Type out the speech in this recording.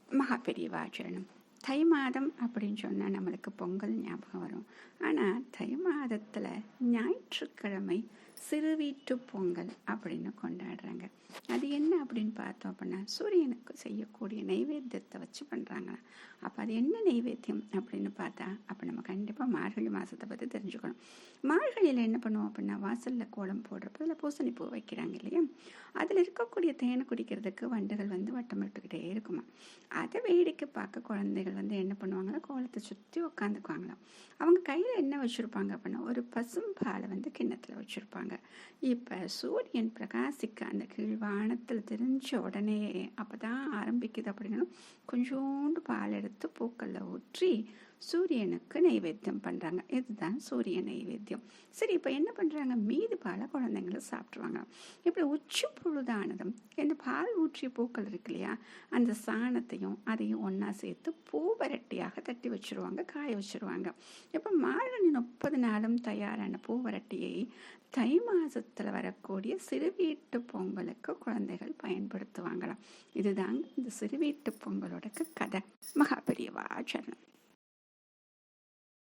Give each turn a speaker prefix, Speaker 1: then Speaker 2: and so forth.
Speaker 1: மகா பெரியவாச்சரணம். தை மாதம் அப்படின்னு சொன்னால் நம்மளுக்கு பொங்கல் ஞாபகம் வரும். ஆனால் தை மாதத்தில் ஞாயிற்றுக்கிழமை சிறுவீட்டு பொங்கல் அப்படின்னு கொண்டாடுறாங்க. அது என்ன அப்படின்னு பார்த்தோம் அப்படின்னா, சூரியனுக்கு செய்யக்கூடிய நைவேத்தியத்தை வச்சு பண்ணுறாங்களா. அப்போ அது என்ன நைவேத்தியம் அப்படின்னு பார்த்தா, அப்போ நம்ம கண்டிப்பாக மார்கழி மாதத்தை பற்றி தெரிஞ்சுக்கணும். மார்கழியில் என்ன பண்ணுவோம் அப்படின்னா, வாசலில் கோலம் போடுறப்போ அதில் பூசணிப்பூ வைக்கிறாங்க இல்லையா. அதில் இருக்கக்கூடிய தேனை குடிக்கிறதுக்கு வண்டுகள் வட்டமிட்டுக்கிட்டே இருக்குமா. அதை வேடிக்கை பார்க்க குழந்தைகள் என்ன பண்ணுவாங்கன்னா, கோலத்தை சுற்றி உட்காந்துக்குவாங்களாம். அவங்க கையில் என்ன வச்சுருப்பாங்க அப்படின்னா, ஒரு பசும்பாலை கிண்ணத்தில் வச்சுருப்பாங்க. இப்போ சூரியன் பிரகாசிக்க அந்த கீழ்வானத்தில் தெரிஞ்ச உடனே அப்போ தான் ஆரம்பிக்குது அப்படின்னா, கொஞ்சோண்டு பால் எடுத்து பூக்களில் ஊற்றி சூரியனுக்கு நைவேத்தியம் பண்ணுறாங்க. இதுதான் சூரிய நைவேத்தியம். சரி, இப்போ என்ன பண்ணுறாங்க, மீதி பாலை குழந்தைங்களை சாப்பிட்ருவாங்க. இப்படி உச்சி பொழுதானதும் இந்த பால் ஊற்றிய பூக்கள் இருக்கு இல்லையா, அந்த சாணத்தையும் அதையும் ஒன்றா சேர்த்து பூ வரட்டியாக தட்டி வச்சுருவாங்க, காய வச்சுருவாங்க. இப்போ மார்கழி 30 நாளும் தயாரான பூ வரட்டியை தை மாதத்தில் வரக்கூடிய சிறுவீட்டு பொங்கலுக்கு குழந்தைகள் பயன்படுத்துவாங்களாம். இதுதாங்க இந்த சிறுவீட்டு பொங்கலோட கதை. மகா பெரியவா சரணம்.